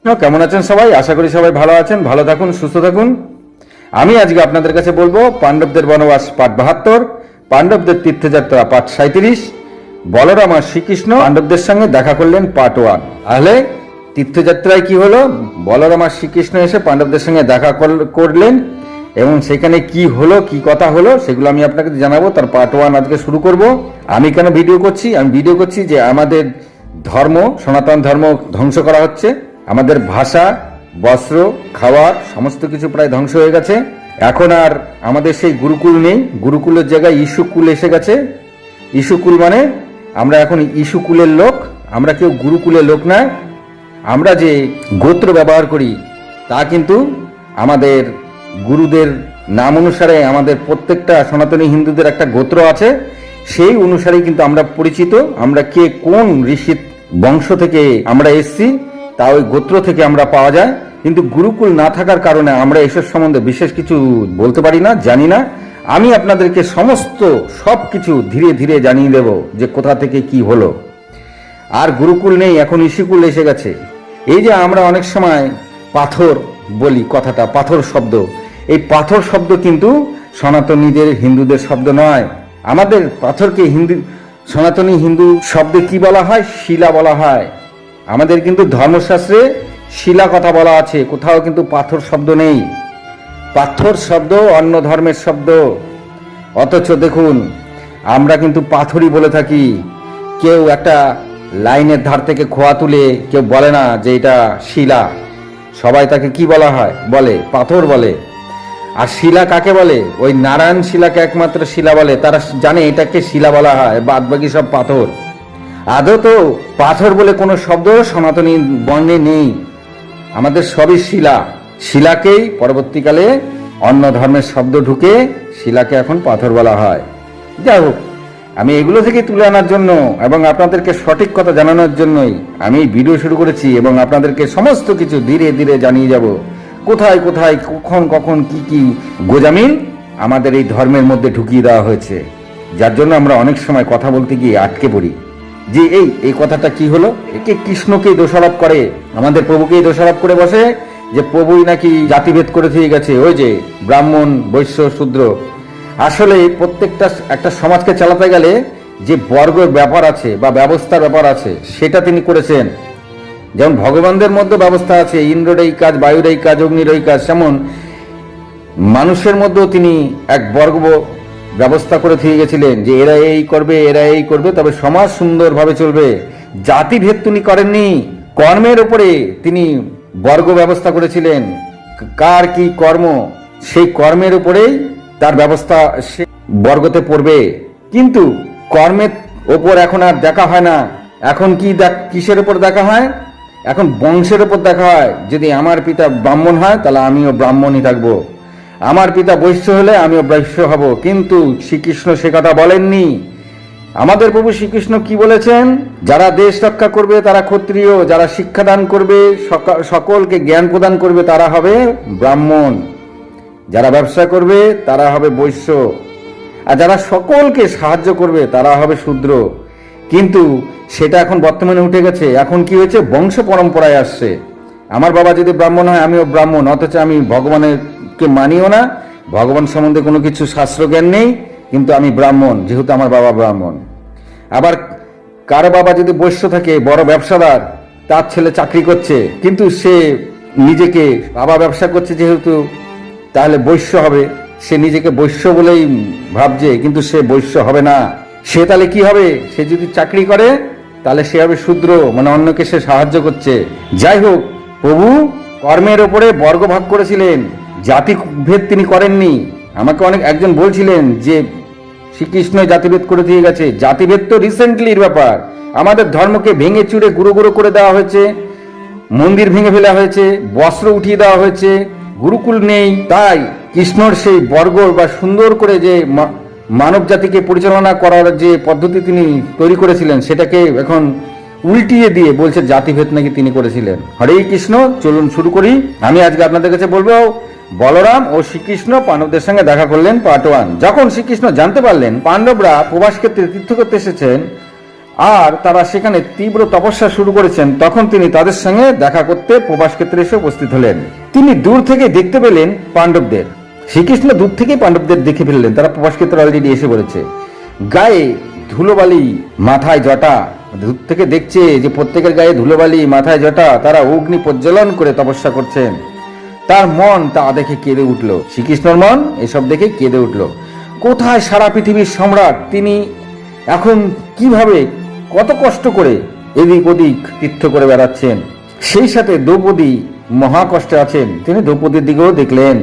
কেমন আছেন সবাই? আশা করি সবাই ভালো আছেন, ভালো থাকুন, সুস্থ থাকুন। আমি আজকে আপনাদের কাছে বলবো পাণ্ডবদের বনবাস পাঠ 72, পাণ্ডবদের তীর্থযাত্রা পাঠ 37, বলরাম আর শ্রীকৃষ্ণ পাণ্ডবদের সঙ্গে দেখা করলেন পার্ট 1। তাহলে তীর্থযাত্রায় কি হলো? বলরাম আর শ্রীকৃষ্ণ এসে পাণ্ডবদের সঙ্গে দেখা করলেন এবং সেখানে কি হলো, কি কথা হলো, সেগুলো আমি আপনাকে জানাবো। তার পার্ট 1 আজকে শুরু করব। আমি কেন ভিডিও করছি? আমি ভিডিও করছি যে আমাদের ধর্ম, সনাতন ধর্ম ধ্বংস করা হচ্ছে। আমাদের ভাষা, বস্ত্র, খাওয়ার সমস্ত কিছু প্রায় ধ্বংস হয়ে গেছে। এখন আর আমাদের সেই গুরুকুল নেই। গুরুকুলের জায়গায় ইস্যুকুল এসে গেছে। ইস্যুকুল মানে আমরা এখন ইস্যুকুলের লোক, আমরা কেউ গুরুকুলের লোক না। আমরা যে গোত্র ব্যবহার করি তা কিন্তু আমাদের গুরুদের নাম অনুসারে আমাদের প্রত্যেকটা সনাতনী হিন্দুদের একটা গোত্র আছে, সেই অনুসারেই কিন্তু আমরা পরিচিত। আমরা কে কোন ঋষির বংশ থেকে আমরা এসছি তা ওই গোত্র থেকে আমরা পাওয়া যায়। কিন্তু গুরুকুল না থাকার কারণে আমরা এসব সম্বন্ধে বিশেষ কিছু বলতে পারি না, জানি না। আমি আপনাদেরকে সমস্ত সব কিছু ধীরে ধীরে জানিয়ে দেব যে কোথা থেকে কি হলো। আর গুরুকুল নেই, এখন ইস্যুকুল এসে গেছে। এই যে আমরা অনেক সময় পাথর বলি, কথাটা পাথর শব্দ, এই পাথর শব্দ কিন্তু সনাতনীদের হিন্দুদের শব্দ নয়। আমাদের পাথরকে সনাতনী হিন্দু শব্দে কি বলা হয়? শিলা বলা হয়। আমাদের কিন্তু ধর্মশাস্ত্রে শিলা কথা বলা আছে, কোথাও কিন্তু পাথর শব্দ নেই। পাথর শব্দ অন্য ধর্মের শব্দ। অথচ দেখুন আমরা কিন্তু পাথরই বলে থাকি। কেউ একটা লাইনের ধার থেকে খোয়া তুলে কেউ বলে না যে এটা শিলা, সবাই তাকে কি বলা হয়? বলে পাথর বলে। আর শিলা কাকে বলে? ওই নারায়ণ শিলাকে একমাত্র শিলা বলে, তারা জানে এটাকে শিলা বলা হয়, বাদ বাকি সব পাথর। আদৌ তো পাথর বলে কোনো শব্দ সনাতনী বর্ণে নেই, আমাদের সবই শিলা। শিলাকেই পরবর্তীকালে অন্য ধর্মের শব্দ ঢুকে শিলাকে এখন পাথর বলা হয়। যাই হোক, আমি এগুলো থেকে তুলে আনার জন্য এবং আপনাদেরকে সঠিক কথা জানানোর জন্যই আমি ভিডিও শুরু করেছি এবং আপনাদেরকে সমস্ত কিছু ধীরে ধীরে জানিয়ে যাব কোথায় কোথায় কখন কখন কি কি গোজামিল আমাদের এই ধর্মের মধ্যে ঢুকিয়ে দেওয়া হয়েছে, যার জন্য আমরা অনেক সময় কথা বলতে গিয়ে আটকে পড়ি যে এই কথাটা কি হলো। একে কৃষ্ণকেই দোষারোপ করে, আমাদের প্রভুকেই দোষারোপ করে বসে যে প্রভুই নাকি জাতিভেদ করে দিয়ে গেছে, ওই যে ব্রাহ্মণ, বৈশ্য, শূদ্র। আসলে প্রত্যেকটা একটা সমাজকে চালাতে গেলে যে বর্গের ব্যাপার আছে বা ব্যবস্থার ব্যাপার আছে সেটা তিনি করেছেন। যেমন ভগবানদের মধ্যে ব্যবস্থা আছে, ইন্দ্রের এই কাজ, বায়ুর এই কাজ, অগ্নির এই কাজ, যেমন মানুষের মধ্যেও তিনি এক বর্গ ব্যবস্থা করে দিয়ে গেছিলেন যে এরা এই করবে, এরা এই করবে, তবে সমাজ সুন্দরভাবে চলবে। জাতিভেদ তিনি করেননি, কর্মের উপরে তিনি বর্গ ব্যবস্থা করেছিলেন। কার কি কর্ম, সেই কর্মের উপরেই তার ব্যবস্থা সে বর্গতে পড়বে। কিন্তু কর্মের ওপর এখন আর দেখা হয় না। এখন কি কিসের উপর দেখা হয়? এখন বংশের উপর দেখা হয়। যদি আমার পিতা ব্রাহ্মণ হয় তাহলে আমিও ব্রাহ্মণই থাকবো, আমার পিতা বৈশ্য হলে আমিও বৈশ্য হব। কিন্তু শ্রীকৃষ্ণ সে কথা বলেননি। আমাদের প্রভু শ্রীকৃষ্ণ কি বলেছেন? যারা দেশ রক্ষা করবে তারা ক্ষত্রিয়, যারা শিক্ষাদান করবে, সকলকে জ্ঞান প্রদান করবে তারা হবে ব্রাহ্মণ, যারা ব্যবসা করবে তারা হবে বৈশ্য, আর যারা সকলকে সাহায্য করবে তারা হবে শূদ্র। কিন্তু সেটা এখন বর্তমানে উঠে গেছে। এখন কি হয়েছে? বংশ পরম্পরায় আসছে। আমার বাবা যদি ব্রাহ্মণ হয় আমিও ব্রাহ্মণ, অথচ আমি ভগবানকে মানিও না, ভগবান সম্বন্ধে কোনো কিছু শাস্ত্র জ্ঞান নেই, কিন্তু আমি ব্রাহ্মণ যেহেতু আমার বাবা ব্রাহ্মণ। আবার কারো বাবা যদি বৈশ্য থাকে, বড় ব্যবসাদার, তার ছেলে চাকরি করছে, কিন্তু সে নিজেকে বাবা ব্যবসা করছে যেহেতু তাহলে বৈশ্য হবে, সে নিজেকে বৈশ্য বলেই ভাবছে, কিন্তু সে বৈশ্য হবে না। সে তাহলে কি হবে? সে যদি চাকরি করে তাহলে সে হবে শূদ্র, মানে অন্যকে সে সাহায্য করছে। যাই হোক, প্রভু কর্মের ওপরে বর্গ ভাগ করেছিলেন, জাতিভেদ তিনি করেননি। আমাকে একজন বলছিলেন যে শ্রীকৃষ্ণ জাতিভেদ করে দিয়ে গেছে। জাতিভেদ তো রিসেন্টলির ব্যাপার। আমাদের ধর্মকে ভেঙে চুরে গুঁড়ো গুঁড়ো করে দেওয়া হয়েছে, মন্দির ভেঙে ফেলা হয়েছে, বস্ত্র উঠিয়ে দেওয়া হয়েছে, গুরুকুল নেই। তাই কৃষ্ণর সেই বর্গ বা সুন্দর করে যে মানব জাতিকে পরিচালনা করার যে পদ্ধতি তিনি তৈরি করেছিলেন সেটাকে এখন উল্টিয়ে দিয়ে বলছে জাতিভেদ নাকি তিনি করেছিলেন। হরে কৃষ্ণ, চলুন শুরু করি। আমি আজকে আপনাদের কাছে বলবো বলরাম ও শ্রীকৃষ্ণ পাণ্ডবদের সঙ্গে দেখা করলেন পার্ট 1। যখন শ্রীকৃষ্ণ জানতে পারলেন পাণ্ডবরা প্রবাস ক্ষেত্রে তীর্থ করতে এসেছেন আর তারা সেখানে তীব্র তপস্যা শুরু করেছেন, তখন তিনি তাদের সঙ্গে দেখা করতে প্রভাস ক্ষেত্রে এসে উপস্থিত হলেন। তিনি দূর থেকে দেখতে পেলেন পাণ্ডবদের। শ্রীকৃষ্ণ দূর থেকেই পাণ্ডবদের দেখে ফেললেন, তারা প্রভাস ক্ষেত্রে অলরেডি এসে পড়েছে। গায়ে ধুলোবালি, মাথায় জটা, দূর থেকে দেখছে যে প্রত্যেকের গায়ে ধুলোবালি, মাথায় জটা, তারা অগ্নি প্রজ্বলন করে তপস্যা করছেন। তার মন তা দেখে কেঁদে উঠল, শ্রীকৃষ্ণর মন এসব দেখে কেঁদে উঠল। কোথায় সারা পৃথিবীর সম্রাট, তিনি এখন কিভাবে কত কষ্ট করে এদিক ওদিক তীর্থ করে বেড়াচ্ছেন। সেই সাথে দ্রৌপদী মহা কষ্টে আছেন, তিনি দ্রৌপদীর দিকেও দেখলেন,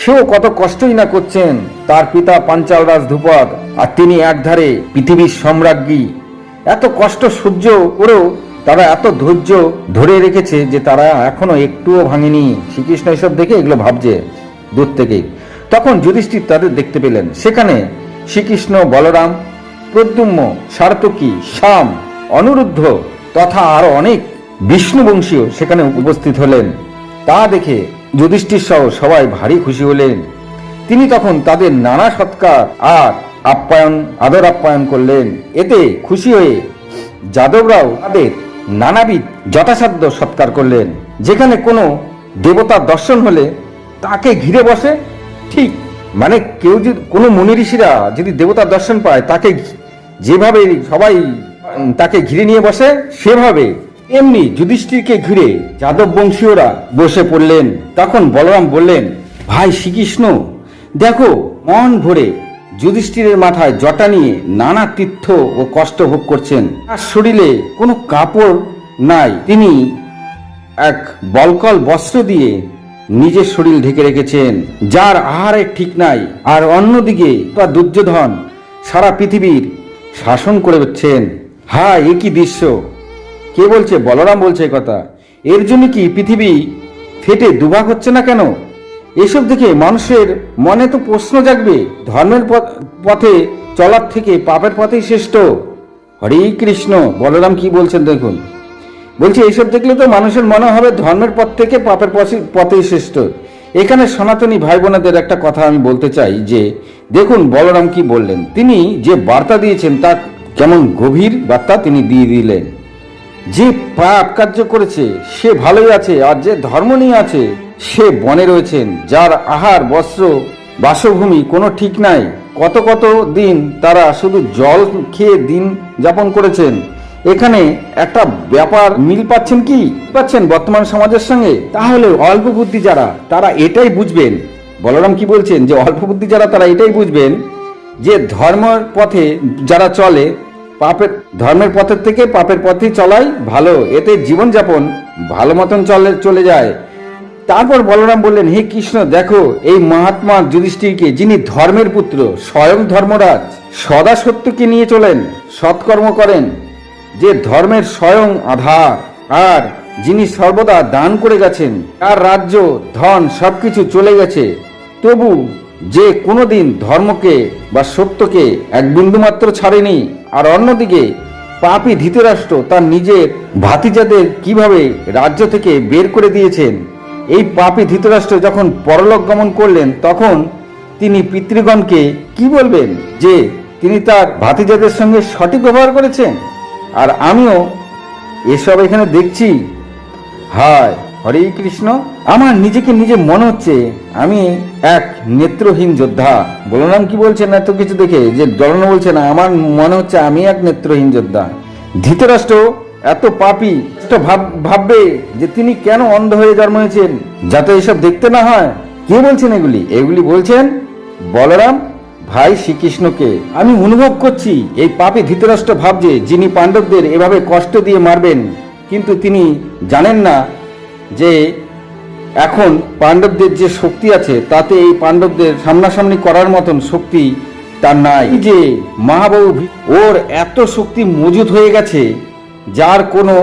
সেও কত কষ্টই না করছেন। তার পিতা পাঞ্চাল রাজ ধ্রুপদ, আর তিনি একধারে পৃথিবীর সম্রাজ্ঞী। এত কষ্ট সহ্য করেও তারা এত ধৈর্য ধরে রেখেছে যে তারা এখনো একটুও ভাঙেনি। শ্রীকৃষ্ণ এসব দেখে এগুলো ভাবছে দূর থেকেই। তখন যুধিষ্ঠির তাদের দেখতে পেলেন। সেখানে শ্রীকৃষ্ণ, বলরাম, প্রদ্যুম্ন, সার্তকী, শাম, অনিরুদ্ধ তথা আরো অনেক বিষ্ণুবংশীয় সেখানে উপস্থিত হলেন। তা দেখে যুধিষ্ঠির সহ সবাই ভারী খুশি হলেন। তিনি তখন তাদের নানা সৎকার আর আদর আপ্যায়ন করলেন। এতে খুশি হয়ে যাদবরাও তাদের নানাবিধ যথাসাধ্য সৎকার করলেন। যেখানে কোনো দেবতার দর্শন হলে তাকে ঘিরে বসে, ঠিক মানে কেউ যদি কোনো মুনি ঋষিরা যদি দেবতার দর্শন পায়, তাকে যেভাবে সবাই তাকে ঘিরে নিয়ে বসে, সেভাবে এমনি যুধিষ্ঠিরকে ঘিরে যাদব বংশীয়রা বসে পড়লেন। তখন বলরাম বললেন, ভাই শ্রীকৃষ্ণ, দেখো মন ভরে যুধিষ্ঠিরের মাথায় জটা নিয়ে নানা তীর্থ ও কষ্ট ভোগ করছেন। তার শরীরে কোনো কাপড় নাই, তিনি এক বলকল বস্ত্র দিয়ে নিজের শরীর ঢেকে রেখেছেন, যার আহারের ঠিক নাই। আর অন্যদিকে তা দুর্যোধন সারা পৃথিবীর শাসন করে হচ্ছেন। হায়, এ কি দৃশ্য! কে বলছে? বলরাম বলছে কথা। এর জন্য কি পৃথিবী ফেটে দুভাগ হচ্ছে না কেন? এসব দেখে মানুষের মনে তো প্রশ্ন জাগবে, ধর্মের পথে চলার থেকে পাপের পথেই শ্রেষ্ঠ। হরে কৃষ্ণ। বলরাম কি বলছেন দেখুন, বলছে এইসব দেখলে তো মানুষের মনে হবে ধর্মের পথ থেকে পাপের পথেই শ্রেষ্ঠ। এখানে সনাতনী ভাই বোনেদের একটা কথা আমি বলতে চাই যে দেখুন বলরাম কি বললেন। তিনি যে বার্তা দিয়েছেন তা কেমন গভীর বার্তা তিনি দিয়ে দিলেন। যে পাপ কার্য করেছে সে ভালোই আছে, আর যে ধর্ম নিয়ে আছে সে বনে রয়েছেন, যার আহার, বস্ত্র, বাসভূমি কোনো ঠিক নাই। কত কত দিন তারা শুধু জল খেয়ে দিন যাপন করেছেন। এখানে একটা ব্যাপার মিল পাচ্ছেন কি পাচ্ছেন বর্তমান সমাজের সঙ্গে? তাহলে অল্প বুদ্ধি যারা, তারা এটাই বুঝবেন। বলরাম কি বলছেন যে অল্প বুদ্ধি যারা, তারা এটাই বুঝবেন যে ধর্মের পথে যারা চলে, ধর্মের পথের থেকে পাপের পথে চলাই ভালো, এতে জীবনযাপন ভালো মতন চলে যায়। তারপর বলরাম বললেন, হে কৃষ্ণ, দেখো এই মহাত্মা যুধিষ্ঠিরকে, যিনি ধর্মের পুত্র, স্বয়ং ধর্মরাজ, সদা সত্যকে নিয়ে চলেন, সৎকর্ম করেন, যে ধর্মের স্বয়ং আধার, আর যিনি সর্বদা দান করে গেছেন, তার রাজ্য, ধন সবকিছু চলে গেছে, তবু যে কোনোদিন ধর্মকে বা সত্যকে এক বিন্দু মাত্র ছাড়েনি। আর অন্যদিকে পাপী ধৃতরাষ্ট্র তার নিজের ভাতিজাদের কিভাবে রাজ্য থেকে বের করে দিয়েছেন। এই পাপী ধৃতরাষ্ট্র যখন পরলোক গমন করলেন, তখন তিনি পিতৃগণকে কি বলবেন যে তিনি তার ভাতিজাদের সঙ্গে সঠিক ব্যবহার করেছেন। আর আমিও এসব এখানে দেখছি। হায় হরে কৃষ্ণ, আমার নিজেকে নিজে মনে হচ্ছে আমি এক নেত্রহীন যোদ্ধা। বলরাম কি বলছেন এত কিছু দেখে, যে বলরাম বলছে না, আমার মনে হচ্ছে আমি এক নেত্রহীন যোদ্ধা। ধৃতরাষ্ট্র এত পাপী ভাববে যে তিনি কেন অন্ধ হয়ে জন্মেছেন, যাতে এসব দেখতে না হয়। কে বলছেন এগুলি বলছেন বলরাম ভাই শ্রীকৃষ্ণকে। আমি অনুভব করছি এই পাপী ধৃতরাষ্ট্র ভাবছে যিনি পাণ্ডবদের এভাবে কষ্ট দিয়ে মারবেন, কিন্তু তিনি জানেন না যে এখন পাণ্ডবদের যে শক্তি আছে তাতে এই পাণ্ডবদের সামনাসামনি করার মতন শক্তি তার নাই। যে মহাবাহু ওর এত শক্তি মজুদ হয়ে গেছে যার কোনো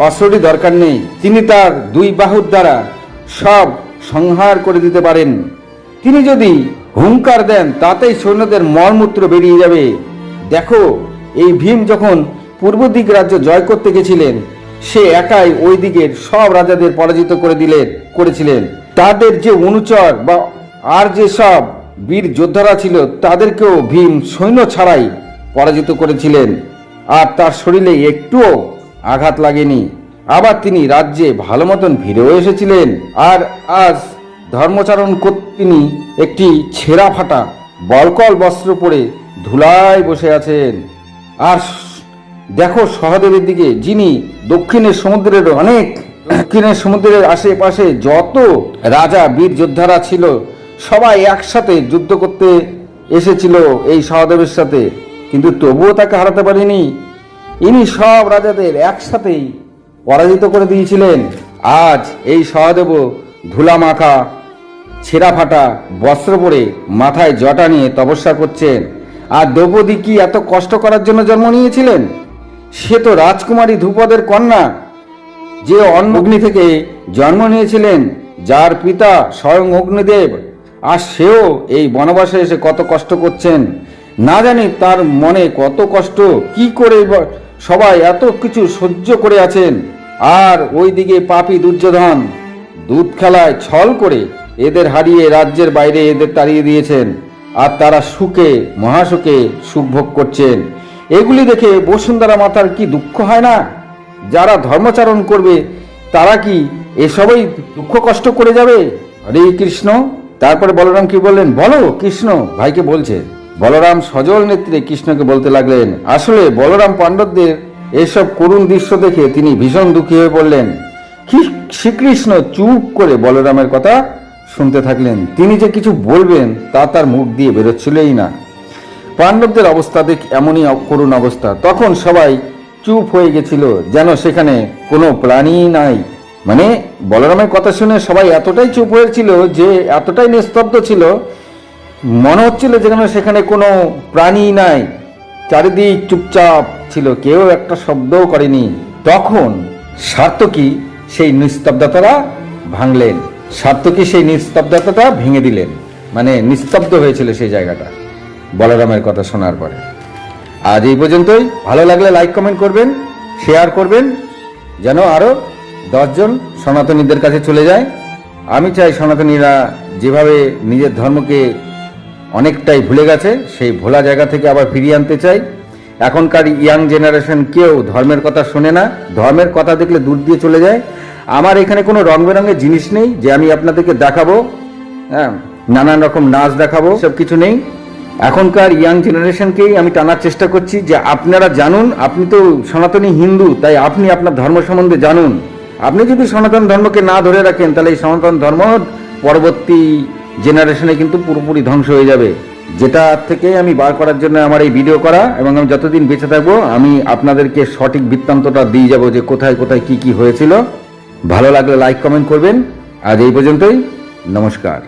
অস্ত্রই দরকার নেই। তিনি তার দুই বাহুর দ্বারা সব সংহার করে দিতে পারেন। তিনি যদি হুঙ্কার দেন তাতেই সৈন্যদের মলমূত্র বেরিয়ে যাবে। দেখো, এই ভীম যখন পূর্ব দিক রাজ্য জয় করতে গেছিলেন, সে একাই ওই দিকের সব রাজাদের পরাজিত করেছিলেন। তাদের যে অনুচর বা আর যে সব বীর যোদ্ধারা ছিল তাদেরকেও ভীম সৈন্য ছাড়াই পরাজিত করেছিলেন। আর তার শরীরে একটুও আঘাত লাগেনি। আবার তিনি রাজ্যে ভালো মতন ফিরেও এসেছিলেন। আর আজ ধর্মচারণ করতে তিনি একটি ছেঁড়া ফাটা বলকল বস্ত্র পরে ধুলায় বসে আছেন। আর দেখো সহদেবের দিকে, যিনি দক্ষিণের সমুদ্রের আশেপাশে যত রাজা বীর যোদ্ধারা ছিল সবাই একসাথে যুদ্ধ করতে এসেছিল এই সহদেবের সাথে, কিন্তু তবুও তাকে হারাতে পারেনি। ইনি সব রাজাদের একসাথেই পরাজিত করে দিয়েছিলেন। আজ এই সহদেবও ধুলা মাখা ছেঁড়া ফাটা বস্ত্র পরে মাথায় জটা নিয়ে তপস্যা করছেন। আর দ্রৌপদী কি এত কষ্ট করার জন্য জন্ম নিয়েছিলেন? সে তো রাজকুমারী ধ্রুপদের কন্যা, যে অগ্নি থেকে জন্ম নিয়েছিলেন, যার পিতা স্বয়ং অগ্নিদেব। আর সেও এই বনবাসে এসে কত কষ্ট করছেন, না জানি তার মনে কত কষ্ট, কি করে সবাই এত কিছু সহ্য করে আছেন। আর ওইদিকে পাপী দুর্যোধন দুধ খেলায় ছল করে এদের হারিয়ে রাজ্যের বাইরে এদের তাড়িয়ে দিয়েছেন। আর তারা সুখে মহাসুখে সুখ ভোগ করছেন। এগুলি দেখে বসুন্ধরা মাতার কি দুঃখ হয় না? যারা ধর্মচারণ করবে তারা কি এসবই দুঃখ কষ্ট করে যাবে? হরে কৃষ্ণ। তারপরে বলরাম কি বললেন? বলো। কৃষ্ণ ভাইকে বলছে। বলরাম সজল নেত্রে কৃষ্ণকে বলতে লাগলেন। আসলে বলরাম পাণ্ডবদের এসব করুণ দৃশ্য দেখে তিনি ভীষণ দুঃখী হয়ে পড়লেন। শ্রীকৃষ্ণ চুপ করে বলরামের কথা শুনতে থাকলেন। তিনি যে কিছু বলবেন তা তার মুখ দিয়ে বেরোচ্ছিলই না। পাণ্ডবদের অবস্থা দেখ এমনই করুণ অবস্থা। তখন সবাই চুপ হয়ে গেছিল, যেন সেখানে কোনো প্রাণী নাই। মানে বলরামের কথা শুনে সবাই এতটাই চুপ হয়েছিল, যে এতটাই নিস্তব্ধ ছিল, মনে হচ্ছিল যেন সেখানে কোনো প্রাণী নাই। চারিদিক চুপচাপ ছিল, কেউ একটা শব্দও করেনি। তখন সাত্যকী সেই নিস্তব্ধতাটা ভাঙলেন। সাত্যকী সেই নিস্তব্ধতাটা ভেঙে দিলেন, মানে নিস্তব্ধ হয়েছিল সেই জায়গাটা বলরামের কথা শোনার পরে। আজ এই পর্যন্তই। ভালো লাগলে লাইক কমেন্ট করবেন, শেয়ার করবেন, যেন আরও 10 জন সনাতনীদের কাছে চলে যায়। আমি চাই সনাতনীরা যেভাবে নিজের ধর্মকে অনেকটাই ভুলে গেছে, সেই ভোলা জায়গা থেকে আবার ফিরিয়ে আনতে চাই। এখনকার ইয়াং জেনারেশন কেউ ধর্মের কথা শোনে না, ধর্মের কথা দেখলে দূর দিয়ে চলে যায়। আমার এখানে কোনো রং বেরঙের জিনিস নেই যে আমি আপনাদেরকে দেখাবো, হ্যাঁ, নানান রকম নাচ দেখাবো, সব কিছু নেই। এখনকার ইয়াং জেনারেশনকেই আমি টানার চেষ্টা করছি যে আপনারা জানুন, আপনি তো সনাতনী হিন্দু, তাই আপনি আপনার ধর্ম সম্বন্ধে জানুন। আপনি যদি সনাতন ধর্মকে না ধরে রাখেন, তাহলে এই সনাতন ধর্ম পরবর্তী জেনারেশনে কিন্তু পুরোপুরি ধ্বংস হয়ে যাবে। যেটা থেকে আমি বার করার জন্য আমার এই ভিডিও করা, এবং আমি যতদিন বেঁচে থাকবো আমি আপনাদেরকে সঠিক বৃত্তান্তটা দিয়ে যাব যে কোথায় কোথায় কি কি হয়েছিল। ভালো লাগলে লাইক কমেন্ট করবেন। আজ এই পর্যন্তই। নমস্কার।